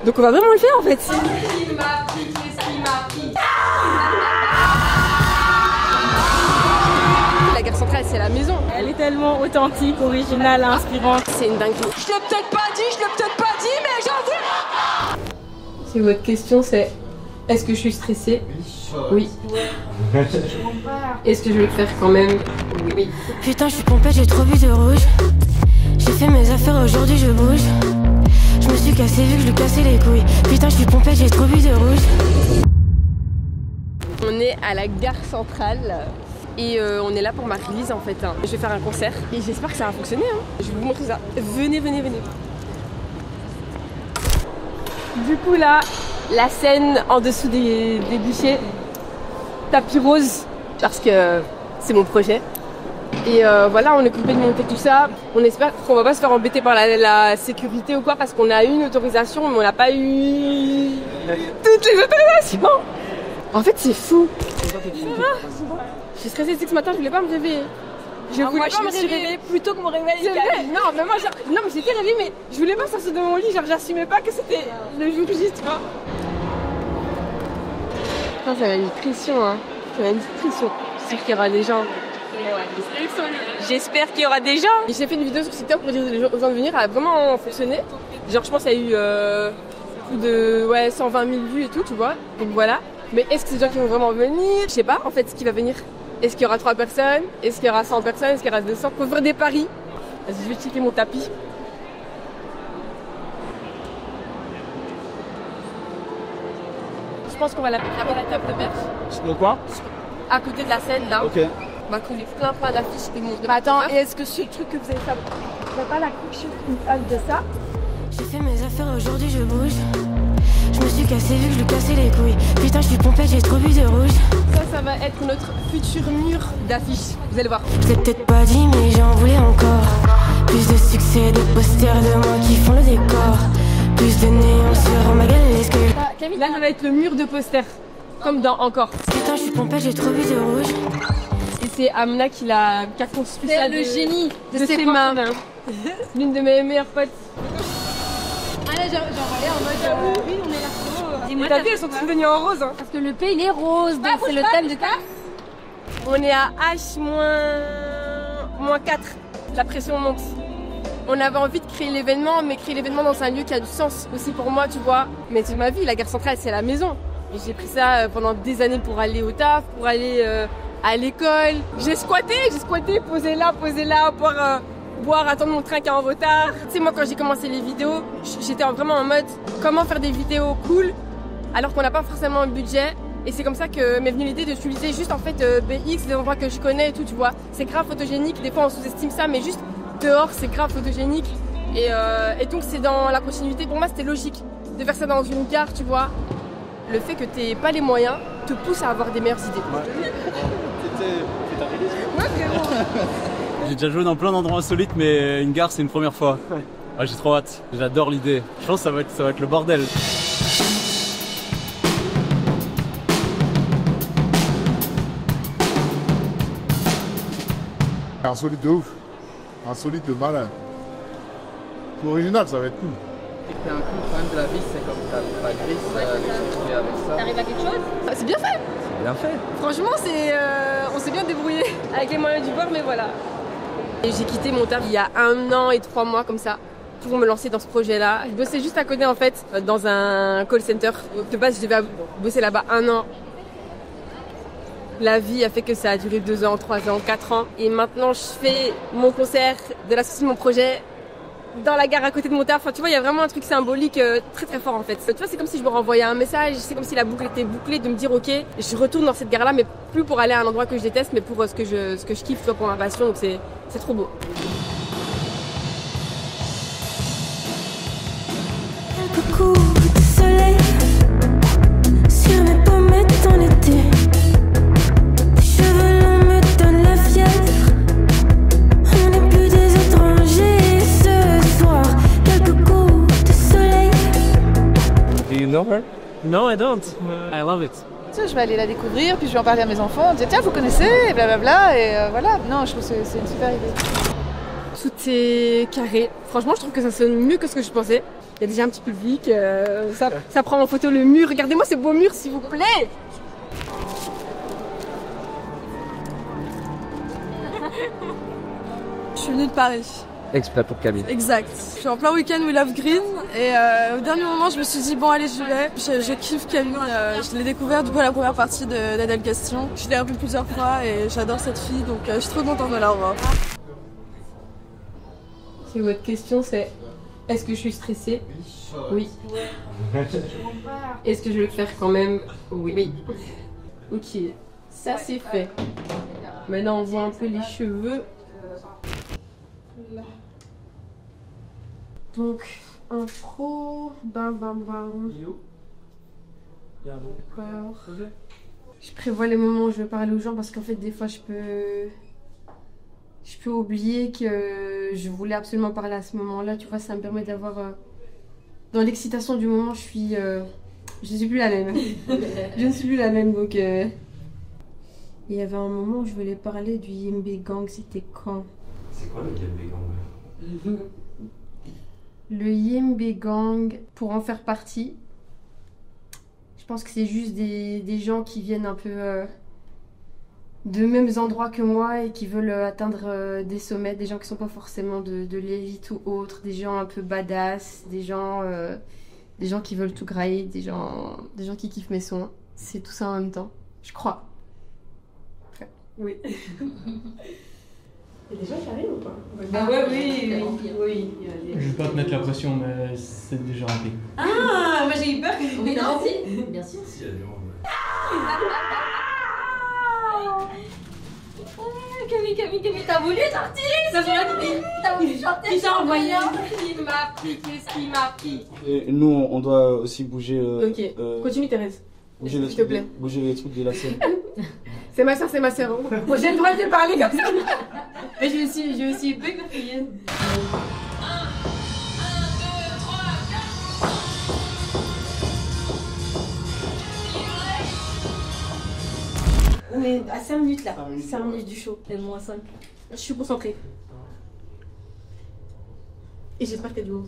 Donc on va vraiment le faire en fait. La gare centrale, c'est la maison. Elle est tellement authentique, originale, inspirante. C'est une dinguerie. Je l'ai peut-être pas dit, mais j'en veux. Si votre question c'est est-ce que je suis stressée? Oui. Est-ce que je vais le faire quand même? Oui. Putain, je suis pompette, j'ai trop bu de rouge. J'ai fait mes affaires, aujourd'hui je bouge. Je me suis cassé vu que je lui cassais les couilles. Putain, je suis pompette, j'ai trop bu de rouge. On est à la gare centrale. Et on est là pour ma release en fait. Je vais faire un concert et j'espère que ça va fonctionner. Je vais vous montrer ça. Venez. Du coup là, la scène en dessous des bûchers, tapis rose parce que c'est mon projet. Et voilà, on est occupé de monter tout ça. On espère qu'on va pas se faire embêter par la sécurité ou quoi parce qu'on a eu une autorisation mais on n'a pas eu toutes les autorisations. En fait c'est fou. Je suis stressée, c'est que ce matin je voulais pas me réveiller. Je me suis réveillée plus tôt que mon réveil. Non mais j'étais réveillée mais je voulais pas sortir de mon lit, genre j'assumais pas que c'était le jour J, tu vois. Putain, ça m'a mis une pression Ça m'a mis une pression. J'espère qu'il y aura des gens. J'espère qu'il y aura des gens. J'ai fait une vidéo sur TikTok pour dire aux gens de venir, elle a vraiment fonctionné. Genre je pense qu'il y a eu plus de 120 000 vues et tout, tu vois. Donc voilà. Mais est-ce que c'est des gens qui vont vraiment venir? Je sais pas en fait ce qui va venir. Est-ce qu'il y aura 3 personnes? Est-ce qu'il y aura 100 personnes? Est-ce qu'il y aura 200? Faut faire des paris. Vas-y, je vais checker mon tapis. Je pense qu'on va la mettre à la table de perche. De quoi? À côté de la scène là. Ok. On va coller plein d'affiches et mon. Attends, et est-ce que ce truc que vous avez fait, on va pas la coucher de ça? J'ai fait mes affaires, aujourd'hui je bouge. Je me suis cassé vu que je lui cassais les couilles. Putain, je suis pompette, j'ai trop bu de rouge. Ça va être notre futur mur d'affiches. Vous allez voir. Je l'ai peut-être pas dit, mais j'en voulais encore. Plus de succès, de posters de moi qui font le décor. Plus de néons sur ma gueule, est-ce que... Là, ça va être le mur de posters. Comme dans Encore. Putain, je suis pompette, j'ai trop bu de rouge. Et c'est Amna qui a construit ça. C'est le génie de ses mains. L'une de mes meilleures potes. Ah là, j'en voyais en mode oui, on est là. Et t'as vu, elles sont toutes venues en rose. Parce que le P il est rose, donc c'est le thème de ta. On est à H moins 4. La pression monte. On avait envie de créer l'événement, mais créer l'événement dans un lieu qui a du sens aussi pour moi, tu vois. Mais c'est ma vie, la gare centrale, c'est la maison. Et j'ai pris ça pendant des années pour aller au taf, pour aller à l'école. J'ai squatté, posé là, boire, attendre mon train qui est en retard. Tu sais, moi, quand j'ai commencé les vidéos, j'étais vraiment en mode comment faire des vidéos cool alors qu'on n'a pas forcément un budget. Et c'est comme ça que m'est venue l'idée d'utiliser juste en fait BX, des endroits que je connais et tout, tu vois. C'est grave photogénique, des fois on sous-estime ça, mais juste dehors c'est grave photogénique. Et donc c'est dans la continuité, pour moi c'était logique de faire ça dans une gare, tu vois. Le fait que t'aies pas les moyens te pousse à avoir des meilleures idées. Ouais, vraiment. J'ai déjà joué dans plein d'endroits insolites, mais une gare c'est une première fois. Ah, j'ai trop hâte, j'adore l'idée. Je pense que ça va être le bordel. Insolite de ouf, insolite de malin. Original, ça va être cool. C'est un coup quand même de la vie, c'est comme ta grise, avec ça. T'arrives à quelque chose? C'est bien fait. C'est bien fait. Franchement, on s'est bien débrouillé avec les moyens du bord, mais voilà. Et j'ai quitté mon taf il y a 1 an et 3 mois comme ça pour me lancer dans ce projet-là. Je bossais juste à côté en fait dans un call center. De base, je devais bosser là-bas 1 an. La vie a fait que ça a duré 2 ans, 3 ans, 4 ans. Et maintenant, je fais mon concert de la sortie de mon projet dans la gare à côté de mon taf. Enfin, tu vois, il y a vraiment un truc symbolique très très fort en fait. Tu vois, c'est comme si je me renvoyais un message, c'est comme si la boucle était bouclée de me dire ok, je retourne dans cette gare-là, mais plus pour aller à un endroit que je déteste, mais pour ce que je kiffe, soit pour ma passion. Donc c'est trop beau. Quelques coups de soleil sur mes pommettes en été. Tes cheveux longs me donnent la fièvre. On n'est plus des étrangers ce soir. Quelques coups de soleil. Do you know her? No, I don't. I love it. Je vais aller la découvrir, puis je vais en parler à mes enfants, dire tiens vous connaissez, et blablabla, et voilà. Non, je trouve que c'est une super idée. Tout est carré. Franchement, je trouve que ça sonne mieux que ce que je pensais. Il y a déjà un petit public, ça prend en photo le mur. Regardez-moi ce beau mur, s'il vous plaît. Je suis venue de Paris. Exprès pour Camille. Exact. Je suis en plein week-end We Love Green et au dernier moment je me suis dit bon allez j'y vais. Je kiffe Camille, je l'ai découvert du coup à la première partie d'Adèle Question. Je l'ai revue plusieurs fois et j'adore cette fille donc je suis trop contente de la revoir. Si votre question c'est est-ce que je suis stressée? Oui. Est-ce que je vais le faire quand même? Oui. Ok, ça c'est fait. Maintenant on voit un peu les cheveux. Donc, intro, bam. Je prévois les moments où je vais parler aux gens parce qu'en fait, des fois, je peux oublier que je voulais absolument parler à ce moment-là. Tu vois, ça me permet d'avoir... Dans l'excitation du moment, je suis plus la même. Je ne suis plus la même, donc... Il y avait un moment où je voulais parler du Yembe Gang, c'était quand? C'est quoi le Yembe Gang? Le Yembe Gang, pour en faire partie, je pense que c'est juste des gens qui viennent un peu de mêmes endroits que moi et qui veulent atteindre des sommets, des gens qui sont pas forcément de l'élite ou autre, des gens un peu badass, des gens qui veulent tout grailler, des gens qui kiffent mes sons. C'est tout ça en même temps, je crois. Oui. Il y a des gens qui arrivent ou pas? Ah ouais, oui. Je vais pas te mettre la pression, mais c'est déjà rempli. Ah, moi j'ai eu peur que... Oui, non, si, bien sûr. Si, il y a du monde. Camille, t'as voulu sortir? T'as voulu chanter? Qui t'a envoyé? Qui m'a pris? Qu'est-ce qui m'a pris? Nous, on doit aussi bouger... Ok, continue Thérèse. Bouger s'il te plaît. Bouger les trucs de la scène. C'est ma soeur. Moi j'ai le droit de parler comme ça. Mais je suis aussi peu crier. On est à 5 minutes là. 5 minutes du show. Et moins 5. Je suis concentrée. Et j'espère qu'il y a du monde.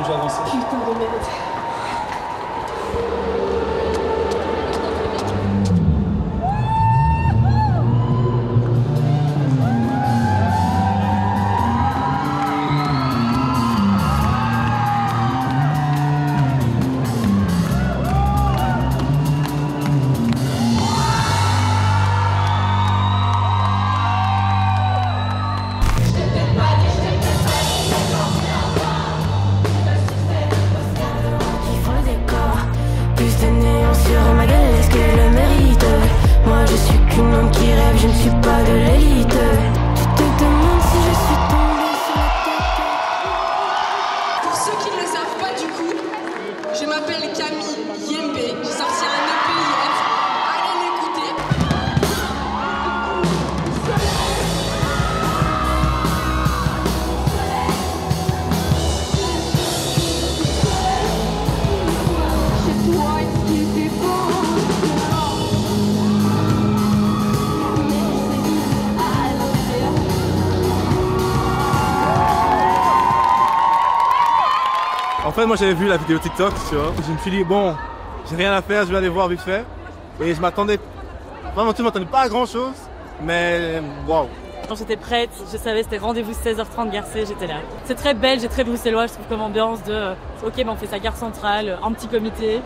J'ai avancé. Putain de merde. En fait, moi j'avais vu la vidéo TikTok, tu vois. Je me suis dit, bon, j'ai rien à faire, je vais aller voir vite fait. Et je m'attendais, vraiment, je m'attendais pas à grand chose, mais waouh. Quand j'étais prête, je savais c'était rendez-vous 16h30 Garcé, j'étais là. C'est très belge et très bruxellois, je trouve, comme ambiance de ok, ben on fait sa gare centrale, un petit comité.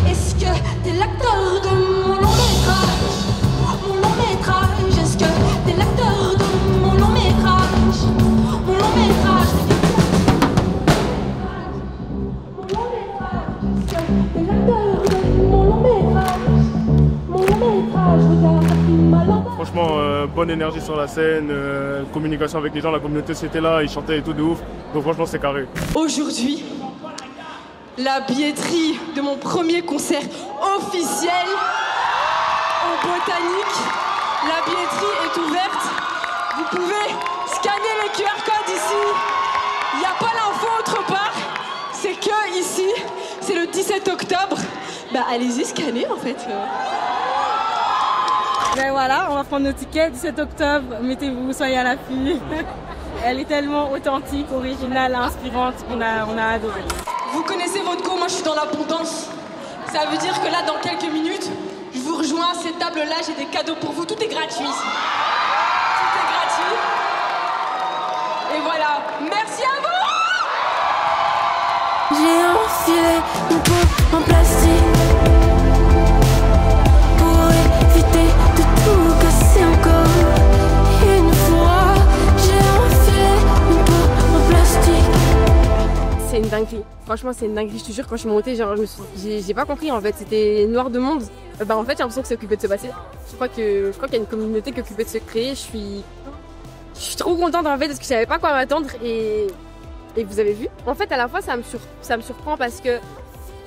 Est-ce que t'es l'acteur de mon long métrage? Est-ce bonne énergie sur la scène, communication avec les gens, la communauté c'était là, ils chantaient et tout de ouf. Donc franchement c'est carré. Aujourd'hui, la billetterie de mon premier concert officiel au Botanique, la billetterie est ouverte. Vous pouvez scanner les QR codes ici. Il n'y a pas l'info autre part. C'est que ici, c'est le 17 octobre. Bah allez-y, scannez en fait. Ben voilà, on va prendre nos tickets 17 octobre. Mettez-vous, soyez à l'affût. Elle est tellement authentique, originale, inspirante. On a adoré. Vous connaissez votre go, moi je suis dans l'abondance. Ça veut dire que là, dans quelques minutes, je vous rejoins à cette table-là, j'ai des cadeaux pour vous. Tout est gratuit ici. Tout est gratuit. Et voilà, merci à vous. J'ai enfilé une peau en plastique pour éviter de tout casser encore une fois. J'ai enfilé une peau en plastique. C'est une dinguerie. Franchement, c'est une dinguerie. Je te jure, quand je suis montée, genre, j'ai pas compris en fait. C'était noir de monde. Bah en fait, j'ai l'impression que c'est occupé de se passer. Je crois qu'il y a une communauté qui est occupée de se créer. Je suis trop contente en fait parce que je savais pas quoi m'attendre et vous avez vu. En fait, à la fois, ça me surprend parce que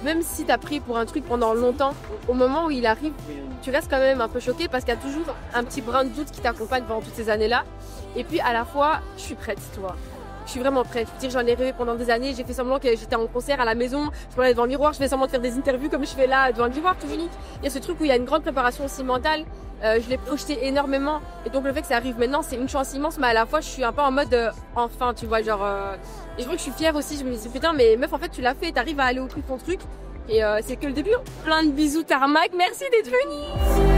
même si t'as pris pour un truc pendant longtemps, au moment où il arrive, tu restes quand même un peu choqué parce qu'il y a toujours un petit brin de doute qui t'accompagne pendant toutes ces années-là. Et puis à la fois, je suis prête, tu vois. Je suis vraiment prête. Je veux dire, j'en ai rêvé pendant des années. J'ai fait semblant que j'étais en concert à la maison. Je me regardais devant le miroir. Je fais semblant de faire des interviews comme je fais là devant le miroir, tout unique. Il y a ce truc où il y a une grande préparation aussi mentale. Je l'ai projeté énormément. Et donc le fait que ça arrive maintenant, c'est une chance immense. Mais à la fois, je suis un peu en mode enfin, tu vois, genre. Et je crois que je suis fière aussi. Je me dis putain, mais meuf, en fait, tu l'as fait. T'arrives à aller au truc ton truc. Et c'est que le début. Plein de bisous, Tarmac. Merci d'être venue.